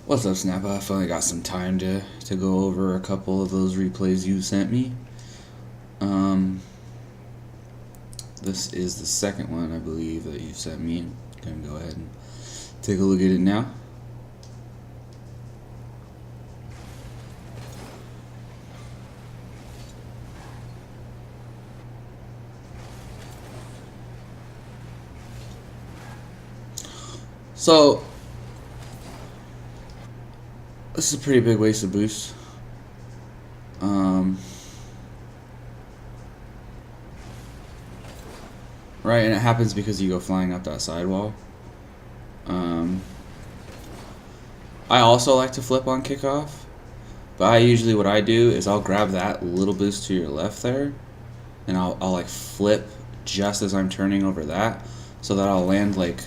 What's up, Snappa? I finally got some time to go over a couple of those replays you sent me. This is the second one, I believe, that you've sent me. I'm going to go ahead and take a look at it now. So, this is a pretty big waste of boost. Right, and it happens because you go flying up that sidewall. I also like to flip on kickoff, but usually what I do is I'll grab that little boost to your left there, and I'll like flip just as I'm turning over that, so that I'll land like,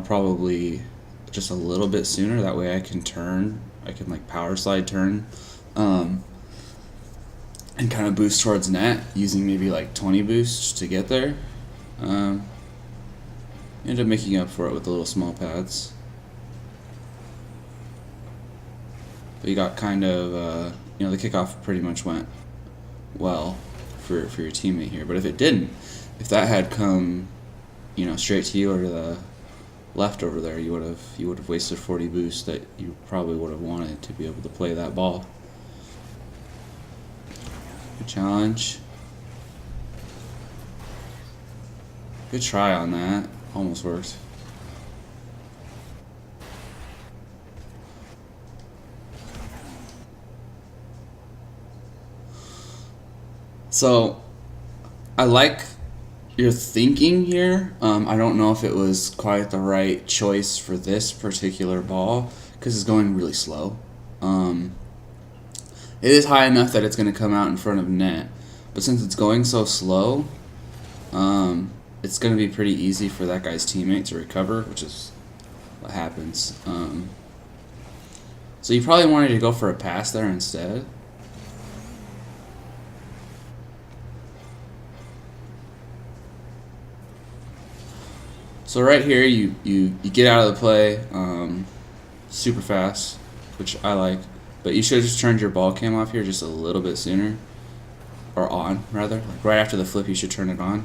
probably just a little bit sooner. That way I can turn, I can like power slide turn, and kind of boost towards net using maybe like 20 boosts to get there. End up making up for it with the little small pads. But you got kind of, the kickoff pretty much went well for your teammate here. But if it didn't, if that had come, straight to you or to the left over there, you would have wasted 40 boosts that you probably would have wanted to be able to play that ball. Good challenge. Good try on that. Almost worked. So, I like your thinking here. I don't know if it was quite the right choice for this particular ball because it's going really slow. It is high enough that it's going to come out in front of net, but since it's going so slow, it's going to be pretty easy for that guy's teammate to recover, which is what happens. So you probably wanted to go for a pass there instead. So right here, you get out of the play super fast, which I like. But you should have just turned your ball cam off here just a little bit sooner. Or on, rather. Like right after the flip, you should turn it on.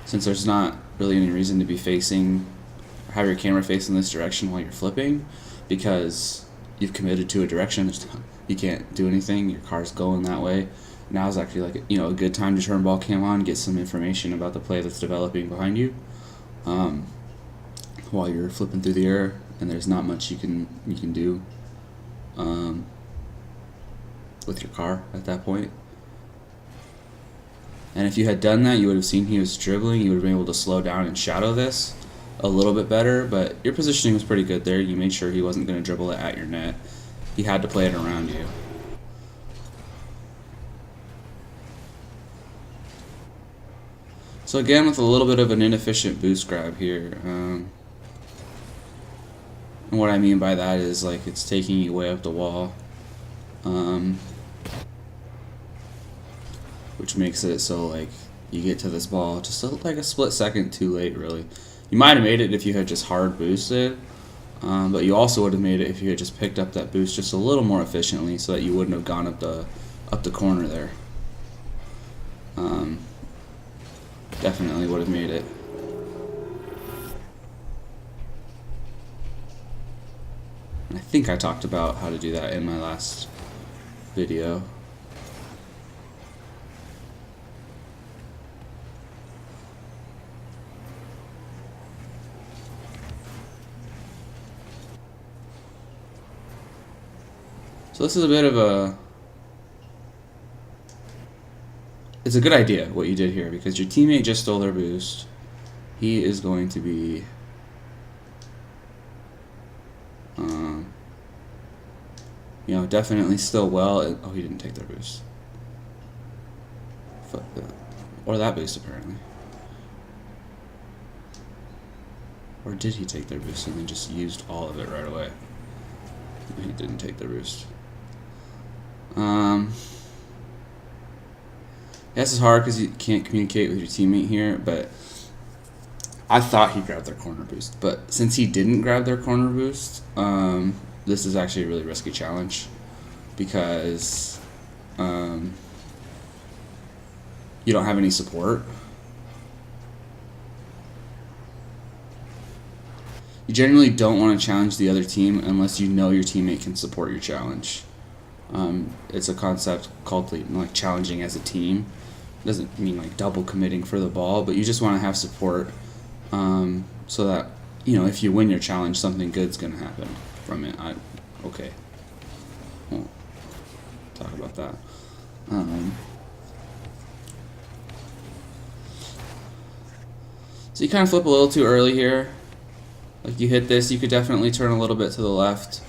Since there's not really any reason to be facing, or have your camera facing this direction while you're flipping. Because you've committed to a direction. You can't do anything. Your car's going that way. Now is actually like a good time to turn ball cam on, get some information about the play that's developing behind you. While you're flipping through the air, and there's not much you can do with your car at that point. And if you had done that, you would have seen he was dribbling. You would have been able to slow down and shadow this a little bit better, but your positioning was pretty good there. You made sure he wasn't going to dribble it at your net. He had to play it around you. So again, with a little bit of an inefficient boost grab here. And what I mean by that is like it's taking you way up the wall. Which makes it so like you get to this ball just like a split second too late, really. You might have made it if you had just hard boosted, but you also would have made it if you had just picked up that boost just a little more efficiently, so that you wouldn't have gone up the corner there. Definitely would have made it. And I think I talked about how to do that in my last video. So this is a bit of a... It's a good idea what you did here, because your teammate just stole their boost. He is going to be... definitely still well... Oh, he didn't take their boost. Fuck that. Or that boost, apparently. Or did he take their boost and then just used all of it right away? No, he didn't take their boost. This is hard because you can't communicate with your teammate here, but I thought he grabbed their corner boost, but since he didn't grab their corner boost, this is actually a really risky challenge because you don't have any support. You generally don't want to challenge the other team unless you know your teammate can support your challenge. It's a concept called like challenging as a team. It doesn't mean like double committing for the ball, but you just want to have support so that, you know, if you win your challenge, something good's going to happen from it. Okay. Won't talk about that. So you kind of flip a little too early here. Like you hit this, you could definitely turn a little bit to the left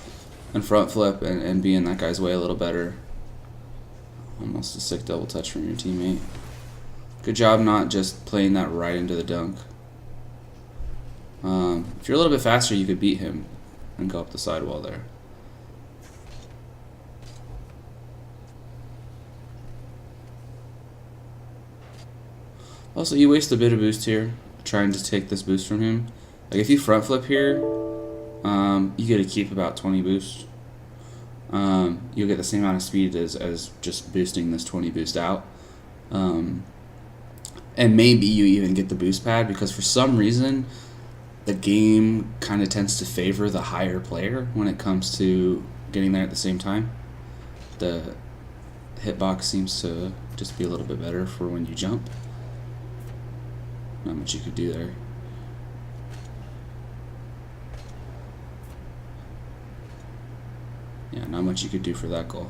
and front flip and be in that guy's way a little better. Almost a sick double touch from your teammate. Good job not just playing that right into the dunk. If you're a little bit faster, you could beat him and go up the sidewall there. Also, you waste a bit of boost here trying to take this boost from him. Like if you front flip here, you get to keep about 20 boost. You'll get the same amount of speed as just boosting this 20 boost out. And maybe you even get the boost pad because for some reason the game kind of tends to favor the higher player when it comes to getting there at the same time. The hitbox seems to just be a little bit better for when you jump. Not much you could do there. Yeah, not much you could do for that goal.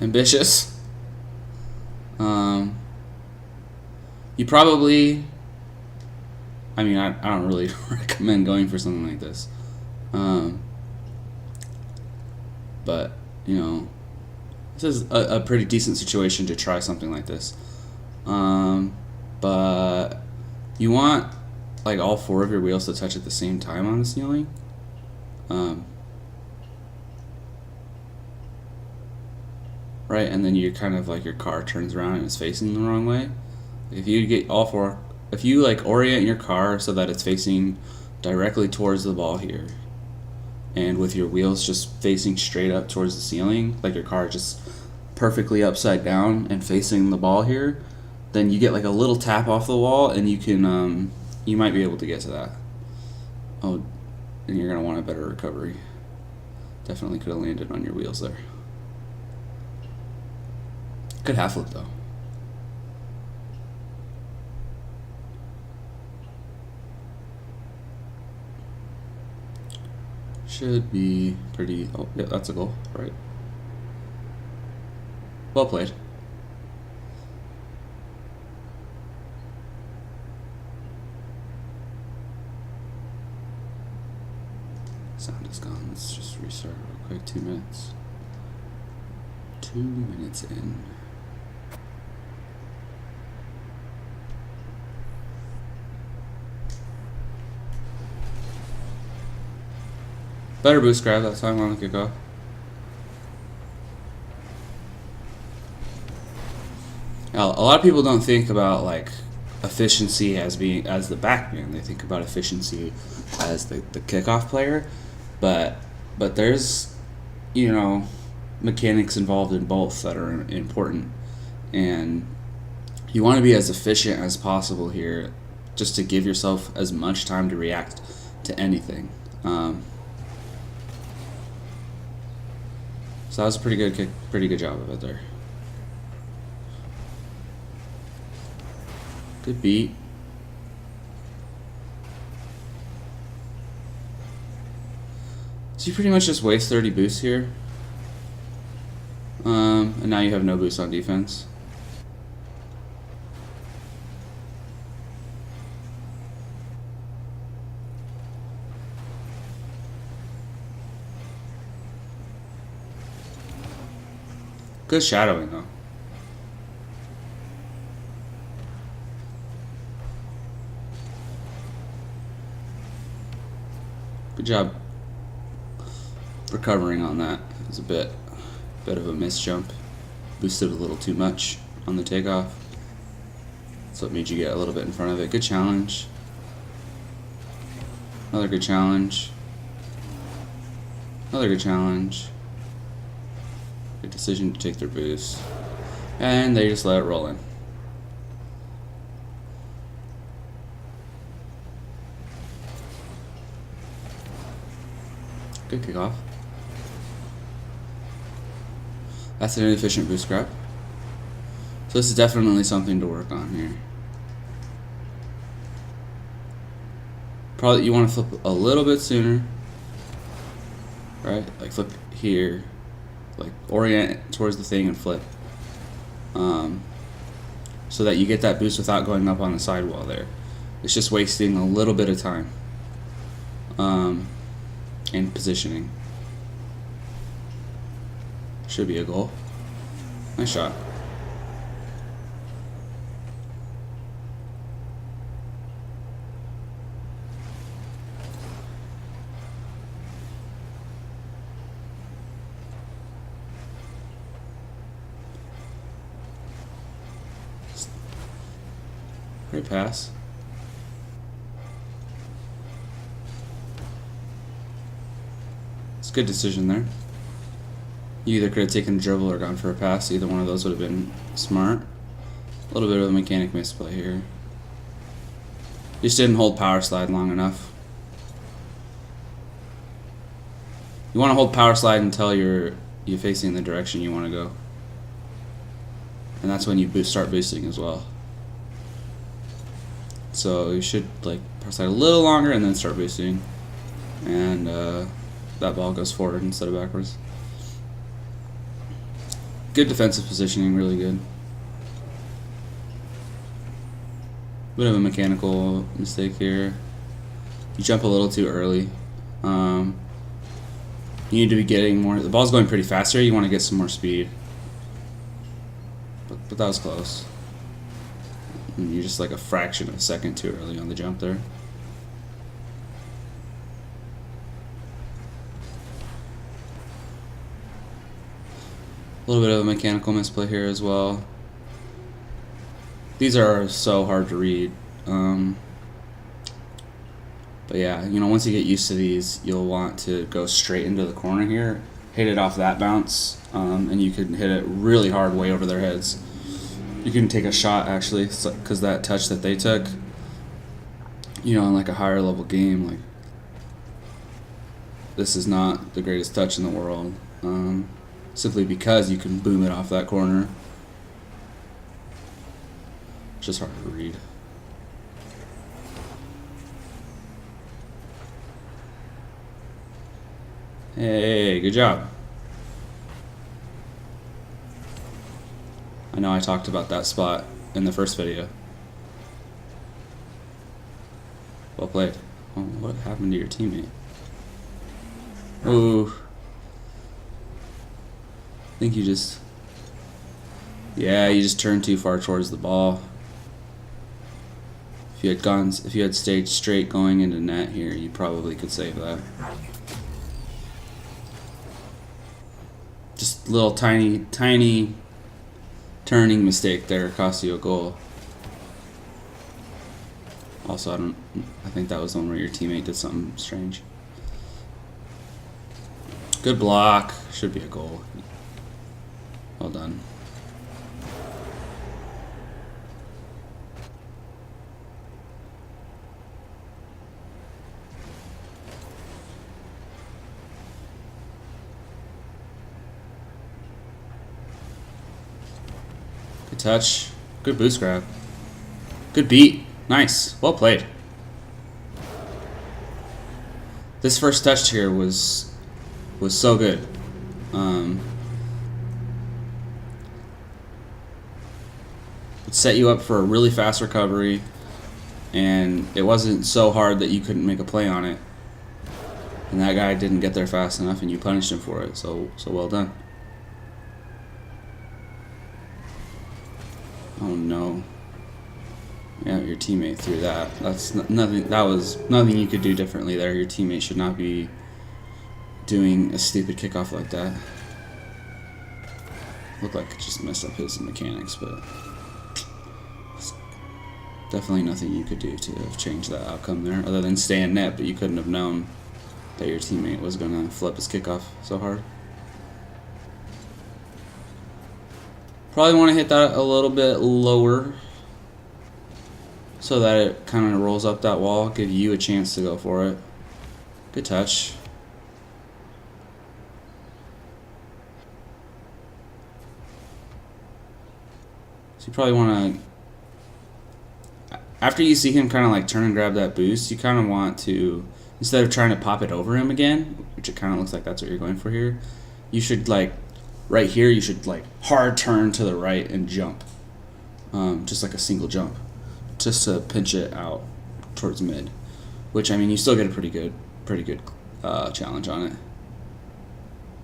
Ambitious. You probably, I mean, I don't really recommend going for something like this. But, you know, this is a pretty decent situation to try something like this. But you want like all four of your wheels to touch at the same time on the ceiling. Right, and then you kind of like your car turns around and it's facing the wrong way. If you get all four, if you like orient your car so that it's facing directly towards the ball here, and with your wheels just facing straight up towards the ceiling, like your car just perfectly upside down and facing the ball here, then you get like a little tap off the wall and you can, you might be able to get to that. Oh, and you're gonna want a better recovery. Definitely could have landed on your wheels there. Good half flip though. Should be pretty. Oh, yeah, that's a goal, right? Well played. Sound is gone. Let's just restart real quick. 2 minutes. 2 minutes in. Better boost grab that time on the kickoff. Now, a lot of people don't think about like efficiency as being as the backman. They think about efficiency as the kickoff player, but there's, you know, mechanics involved in both that are important, and you want to be as efficient as possible here, just to give yourself as much time to react to anything. So that was a pretty good kick, pretty good job of it there. Good beat. So you pretty much just waste 30 boosts here. And now you have no boost on defense. Good shadowing though. Good job. recovering on that. It was a bit of a miss jump. Boosted a little too much on the takeoff. So it made you get a little bit in front of it. Good challenge. Another good challenge. Another good challenge. Good decision to take their boost. And they just let it roll in. Good kickoff. That's an inefficient boost grab. So this is definitely something to work on here. Probably you want to flip a little bit sooner, right? Like flip here, like orient towards the thing and flip, so that you get that boost without going up on the sidewall there. It's just wasting a little bit of time and positioning. Should be a goal. Nice shot. Great pass. It's a good decision there. You either could have taken a dribble or gone for a pass. Either one of those would have been smart. A little bit of a mechanic misplay here. Just didn't hold power slide long enough. You want to hold power slide until you're facing the direction you want to go. And that's when you start boosting as well. So you should like power slide a little longer and then start boosting. And that ball goes forward instead of backwards. Good defensive positioning, really good. Bit of a mechanical mistake here. You jump a little too early. You need to be getting more. The ball's going pretty fast here. You want to get some more speed. But that was close. And you're just like a fraction of a second too early on the jump there. A little bit of a mechanical misplay here as well. These are so hard to read. But yeah, you know, once you get used to these, you'll want to go straight into the corner here, hit it off that bounce, and you can hit it really hard way over their heads. You can take a shot actually, because that touch that they took, you know, in like a higher level game, like this is not the greatest touch in the world. Simply because you can boom it off that corner. It's just hard to read. Hey, good job. I know I talked about that spot in the first video. Well played. Oh, what happened to your teammate? Ooh. I think you just... Yeah, you just turned too far towards the ball. If you had stayed straight going into net here, you probably could save that. Just a little tiny turning mistake there cost you a goal. Also, I think that was the one where your teammate did something strange. Good block. Should be a goal. Well done. Good touch. Good boost grab. Good beat. Nice. Well played. This first touch here was so good. It set you up for a really fast recovery, and it wasn't so hard that you couldn't make a play on it. And that guy didn't get there fast enough, and you punished him for it. So well done. Oh no. Yeah, your teammate threw that. That's nothing. That was nothing you could do differently there. Your teammate should not be doing a stupid kickoff like that. Looked like it just messed up his mechanics, but it's definitely nothing you could do to have changed that outcome there, other than stay in net, but you couldn't have known that your teammate was going to flip his kickoff so hard. Probably want to hit that a little bit lower so that it kind of rolls up that wall, give you a chance to go for it. Good touch. So you probably want to, after you see him kind of like turn and grab that boost, you kind of want to, instead of trying to pop it over him again, which it kind of looks like that's what you're going for here, you should like, right here, you should like hard turn to the right and jump. Just like a single jump, just to pinch it out towards mid, which, I mean, you still get a pretty good challenge on it.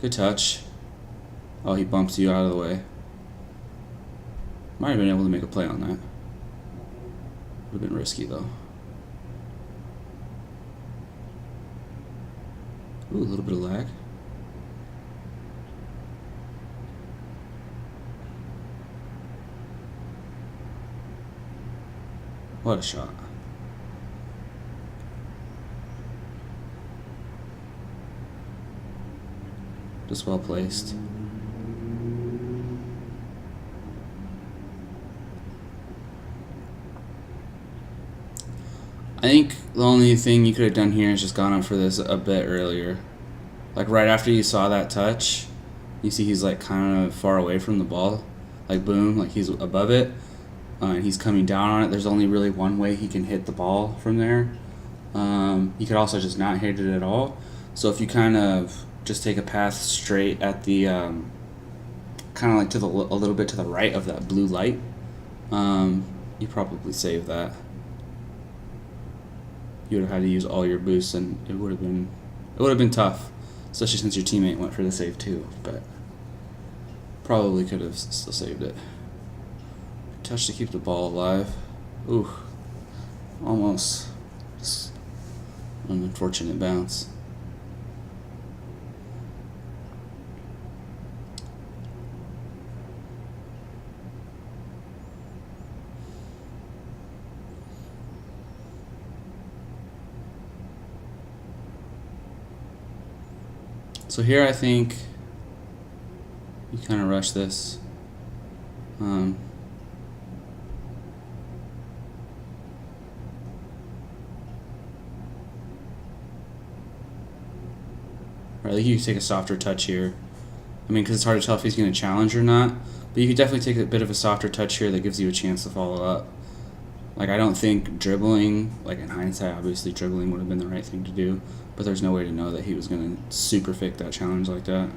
Good touch. Oh, he bumps you out of the way. Might have been able to make a play on that. Would have been risky though. Ooh, a little bit of lag. What a shot. Just well placed. I think the only thing you could have done here is just gone up for this a bit earlier. Like right after you saw that touch, you see he's like kind of far away from the ball. Like boom, like he's above it. And he's coming down on it. There's only really one way he can hit the ball from there. He could also just not hit it at all. So if you kind of just take a path straight at the, kind of like to the a little bit to the right of that blue light, you probably save that. You would have had to use all your boosts, and it would have been tough, especially since your teammate went for the save too. But probably could have still saved it. Touch to keep the ball alive. Ooh, almost. Just an unfortunate bounce. So here I think you kind of rush this. Or I think you can take a softer touch here. I mean, because it's hard to tell if he's going to challenge or not. But you could definitely take a bit of a softer touch here that gives you a chance to follow up. Like, I don't think dribbling, like in hindsight, obviously dribbling would have been the right thing to do. But there's no way to know that he was going to super fake that challenge like that.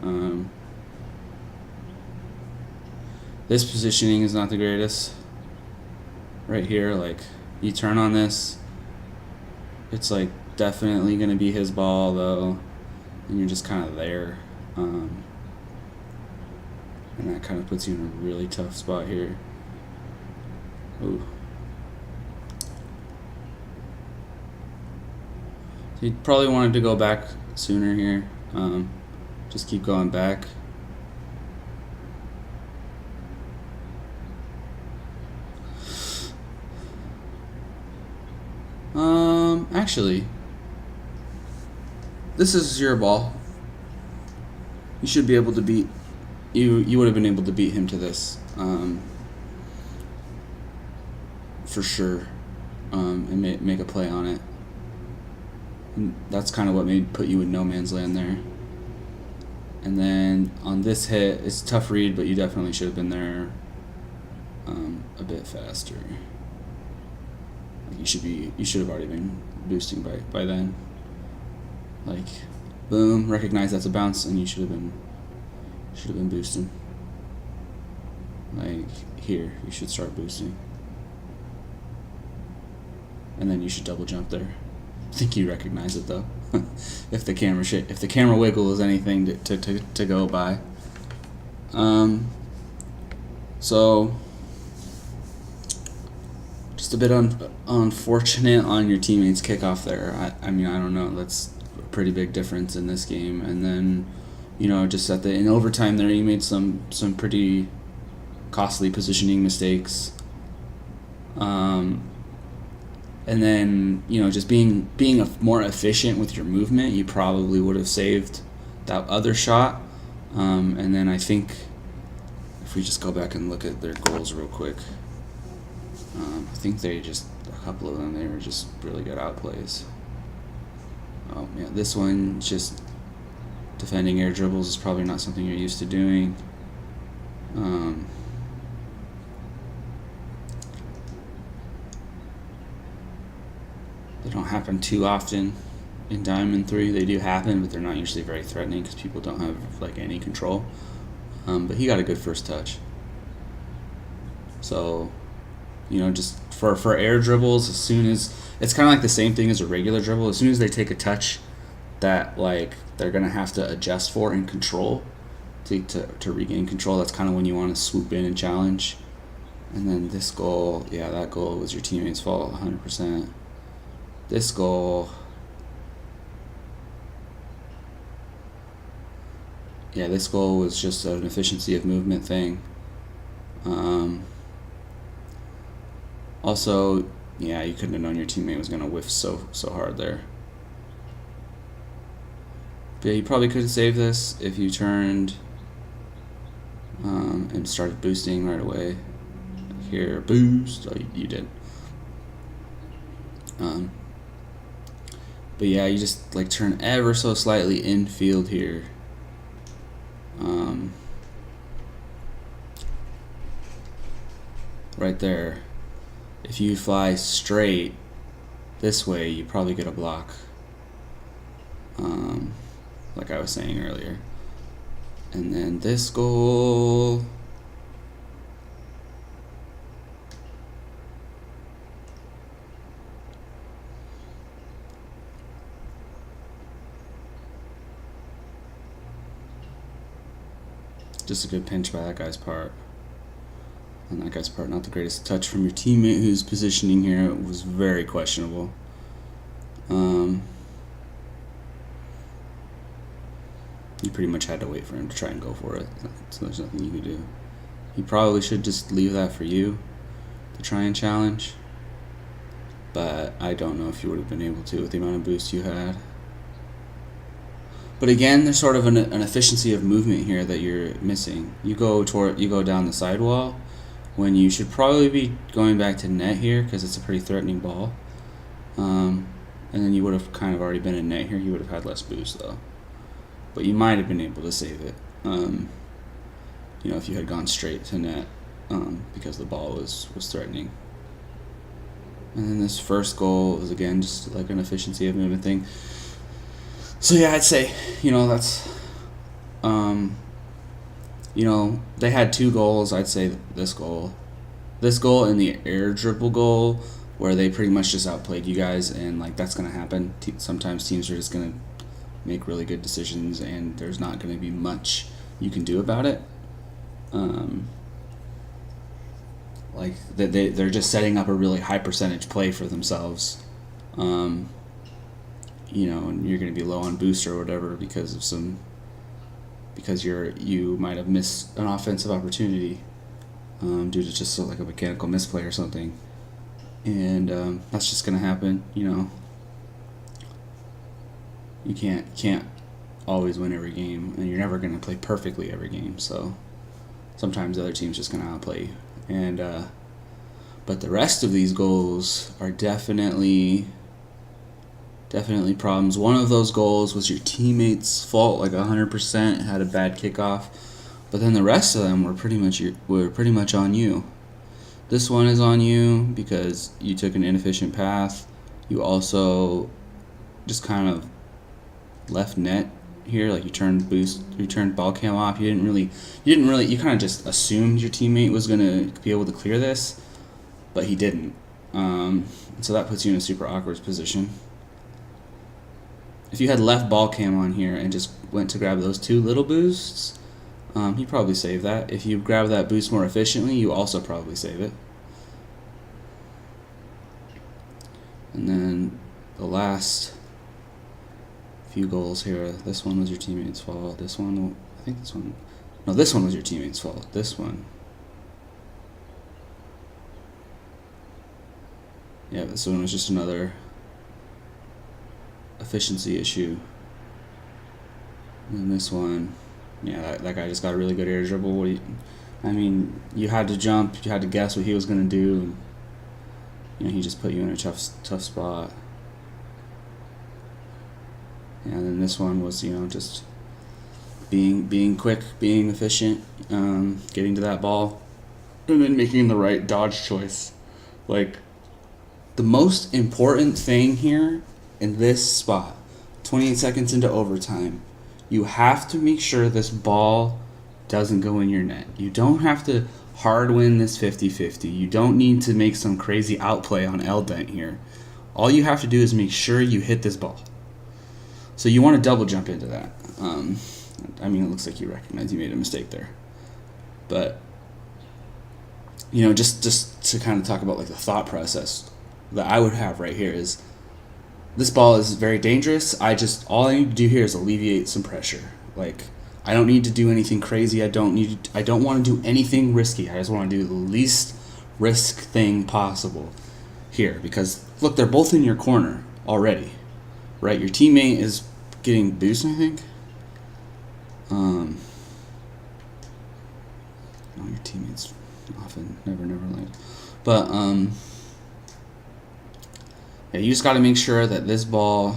This positioning is not the greatest. Right here, like, you turn on this, it's like definitely going to be his ball though, and you're just kind of there. And that kind of puts you in a really tough spot here. Ooh. So you probably wanted to go back sooner here. Just keep going back. Actually, this is your ball. You should be able to beat. You would have been able to beat him to this, for sure, and make a play on it. And that's kind of what put you in no man's land there. And then on this hit, it's a tough read, but you definitely should have been there a bit faster. Like you should have already been boosting by then. Like, boom, recognize that's a bounce, and you should have been boosting. Like here, you should start boosting, and then you should double jump there. I think you recognize it though. if the camera wiggle is anything to go by. So just a bit unfortunate on your teammate's kickoff there. I mean, I don't know. That's pretty big difference in this game. And then, just in overtime there, he made some pretty costly positioning mistakes. And then, just being more efficient with your movement, you probably would have saved that other shot. And then I think if we just go back and look at their goals real quick, I think a couple of them, they were just really good outplays. Oh yeah, this one, just defending air dribbles is probably not something you're used to doing. They don't happen too often in Diamond 3. They do happen, but they're not usually very threatening because people don't have any control. But he got a good first touch. So, just for air dribbles, as soon as it's kind of like the same thing as a regular dribble. As soon as they take a touch that they're gonna have to adjust for and control to regain control, that's kind of when you want to swoop in and challenge. And then this goal, that goal was your teammate's fault, 100%. This goal, this goal was just an efficiency of movement thing. Also, you couldn't have known your teammate was going to whiff so hard there. But you probably could have saved this if you turned and started boosting right away. Here, boost. Oh, you did. But you just turn ever so slightly infield here. Right there. If you fly straight this way, you probably get a block. Like I was saying earlier. And then this goal. Just a good pinch by that guy's part. And that guy's part, not the greatest touch from your teammate, whose positioning here was very questionable. You pretty much had to wait for him to try and go for it, so there's nothing you could do. He probably should just leave that for you to try and challenge, but I don't know if you would have been able to with the amount of boost you had. But again, there's sort of an efficiency of movement here that you're missing. You go down the sidewall when you should probably be going back to net here because it's a pretty threatening ball. And then you would have kind of already been in net here. You would have had less boost though, but you might have been able to save it. If you had gone straight to net because the ball was threatening. And then this first goal was again just like an efficiency of movement thing. So I'd say, that's, they had two goals. I'd say this goal and the air dribble goal, where they pretty much just outplayed you guys, and that's gonna happen. Sometimes teams are just gonna make really good decisions, and there's not gonna be much you can do about it. They're just setting up a really high percentage play for themselves. And you're going to be low on boost or whatever because you might have missed an offensive opportunity due to just a mechanical misplay or something, and that's just going to happen. You can't always win every game, and you're never going to play perfectly every game. So sometimes the other team's just going to outplay you, and but the rest of these goals are definitely problems. One of those goals was your teammate's fault, 100%, had a bad kickoff, but then the rest of them were pretty much on you. This one is on you because you took an inefficient path. You also just kind of left net here, you turned ball cam off. You kind of just assumed your teammate was gonna be able to clear this, but he didn't. So that puts you in a super awkward position. If you had left ball cam on here and just went to grab those two little boosts, you probably save that. If you grab that boost more efficiently, you also probably save it. And then the last few goals here. This one was your teammate's fault. This one, I think this one, no, this one was your teammate's fault. This one, yeah, this one was just another efficiency issue. And this one, yeah, that guy just got a really good air dribble. I mean, you had to jump, you had to guess what he was going to do. And, he just put you in a tough spot. And then this one was, just being quick, being efficient, getting to that ball, and then making the right dodge choice. Like, the most important thing here in this spot, 28 seconds into overtime, you have to make sure this ball doesn't go in your net. You don't have to hard win this 50-50. You don't need to make some crazy outplay on L-Dent here. All you have to do is make sure you hit this ball. So you want to double jump into that. I mean, it looks like you recognize you made a mistake there. But, just to kind of talk about like the thought process that I would have right here is, this ball is very dangerous. All I need to do here is alleviate some pressure. Like, I don't need to do anything crazy. I don't want to do anything risky. I just want to do the least risk thing possible here, because look, they're both in your corner already, right? Your teammate is getting boost, I think. Your teammates often never like, but yeah, you just got to make sure that this ball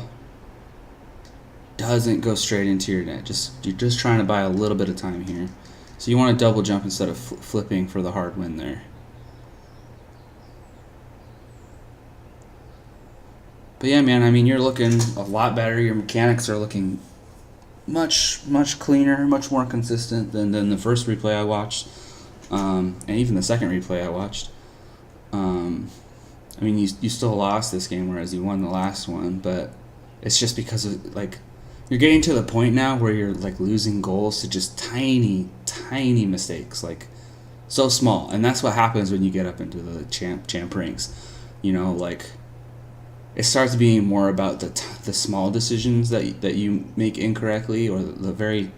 doesn't go straight into your net. You're just trying to buy a little bit of time here. So you want to double jump instead of flipping for the hard win there. But yeah, man, I mean, you're looking a lot better. Your mechanics are looking much cleaner, much more consistent than the first replay I watched, and even the second replay I watched. I mean, you still lost this game, whereas you won the last one, but it's just because of, like, you're getting to the point now where you're like losing goals to just tiny mistakes, like so small, and that's what happens when you get up into the champ ranks. Like, it starts being more about the small decisions that you make incorrectly, or the very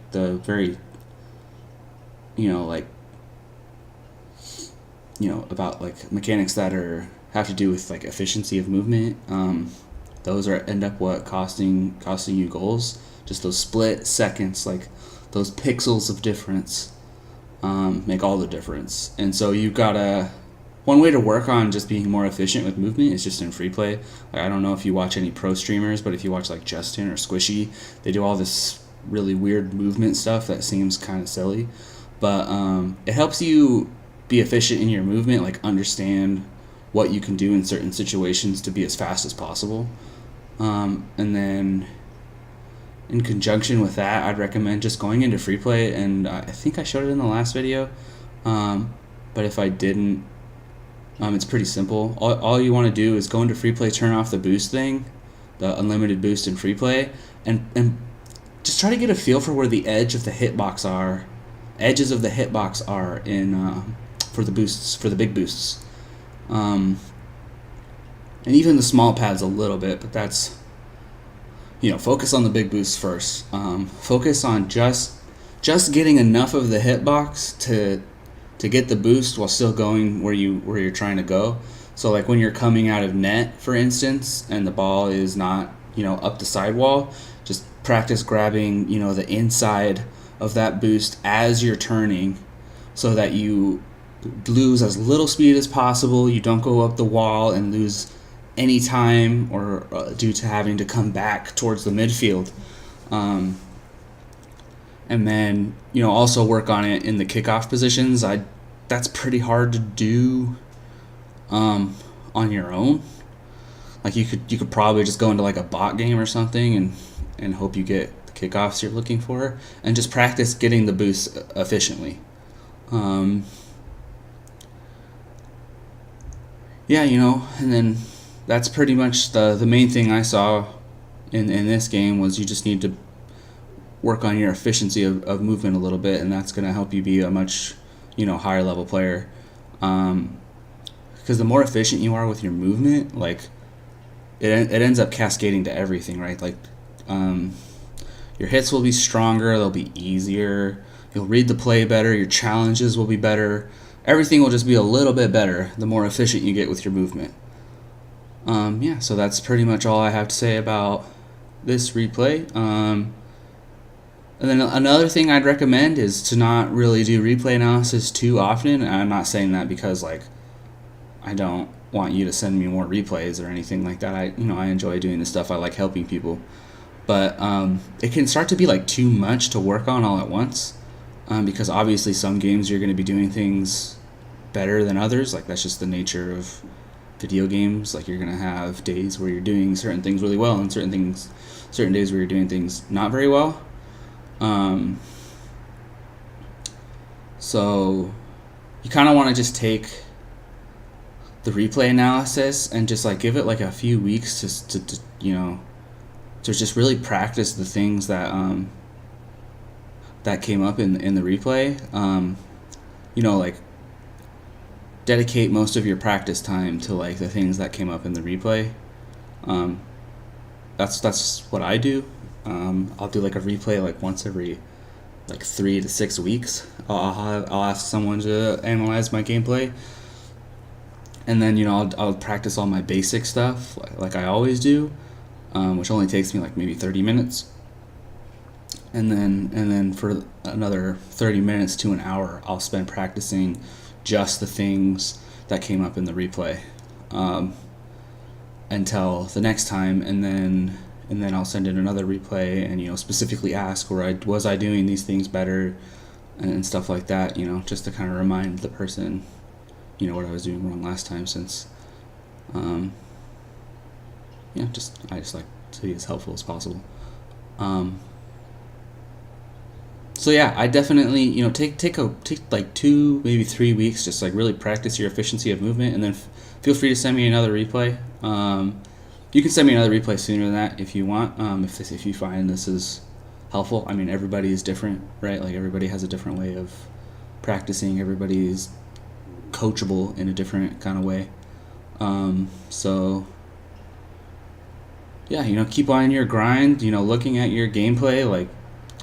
about like mechanics that have to do with like efficiency of movement. Those end up costing you goals. Just those split seconds, like those pixels of difference, make all the difference. And so you've got one way to work on just being more efficient with movement is just in free play. Like, I don't know if you watch any pro streamers, but if you watch like Justin or Squishy, they do all this really weird movement stuff that seems kind of silly, but it helps you be efficient in your movement, like understand what you can do in certain situations to be as fast as possible. And then in conjunction with that, I'd recommend just going into free play, and I think I showed it in the last video, but if I didn't, it's pretty simple. All you want to do is go into free play, turn off the boost thing, the unlimited boost in free play, and just try to get a feel for where the edges of the hitbox are in for the boosts, for the big boosts. And even the small pads a little bit, but that's, focus on the big boosts first. Focus on just getting enough of the hitbox to get the boost while still going where you're trying to go. So like when you're coming out of net, for instance, and the ball is not, up the sidewall, just practice grabbing, the inside of that boost as you're turning, so that you lose as little speed as possible. You don't go up the wall and lose any time, or due to having to come back towards the midfield. And then, also work on it in the kickoff positions. That's pretty hard to do on your own. Like you could probably just go into like a bot game or something and hope you get the kickoffs you're looking for, and just practice getting the boost efficiently. Yeah, and then that's pretty much the main thing I saw in this game, was you just need to work on your efficiency of movement a little bit, and that's going to help you be a much higher level player, because the more efficient you are with your movement, like it ends up cascading to everything, right? Like Your hits will be stronger, they'll be easier, you'll read the play better, your challenges will be better. Everything will just be a little bit better the more efficient you get with your movement. Yeah, so that's pretty much all I have to say about this replay. And then another thing I'd recommend is to not really do replay analysis too often. And I'm not saying that because like I don't want you to send me more replays or anything like that. I enjoy doing this stuff. I like helping people, but it can start to be like too much to work on all at once, because obviously some games you're going to be doing things better than others. Like that's just the nature of video games. Like you're going to have days where you're doing certain things really well and certain days where you're doing things not very well. So you kind of want to just take the replay analysis and just like give it like a few weeks to just really practice the things that that came up in the replay. Like dedicate most of your practice time to like the things that came up in the replay. That's what I do. I'll do like a replay like once every like 3 to 6 weeks. I'll ask someone to analyze my gameplay, and then I'll practice all my basic stuff like I always do, which only takes me like maybe 30 minutes, and then for another 30 minutes to an hour I'll spend practicing just the things that came up in the replay, until the next time, and then I'll send in another replay and specifically ask was I doing these things better and stuff like that, just to kind of remind the person what I was doing wrong last time, since I just like to be as helpful as possible. So yeah, I definitely take like 2 maybe 3 weeks, just like really practice your efficiency of movement, and then feel free to send me another replay. You can send me another replay sooner than that if you want, if you find this is helpful. I mean, everybody is different, right? Like everybody has a different way of practicing. Everybody is coachable in a different kind of way. So yeah, keep on your grind, looking at your gameplay. Like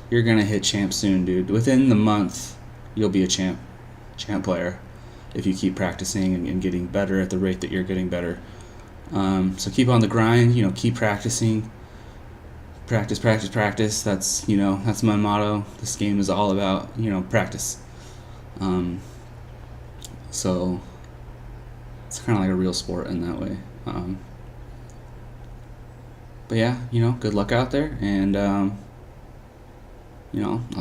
you're going to hit champ soon, dude. Within the month, you'll be a champ player if you keep practicing and getting better at the rate that you're getting better. So keep on the grind, keep practicing. Practice. That's my motto. This game is all about, practice. So it's kind of like a real sport in that way. But yeah, good luck out there, and I'll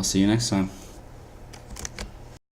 see you next time.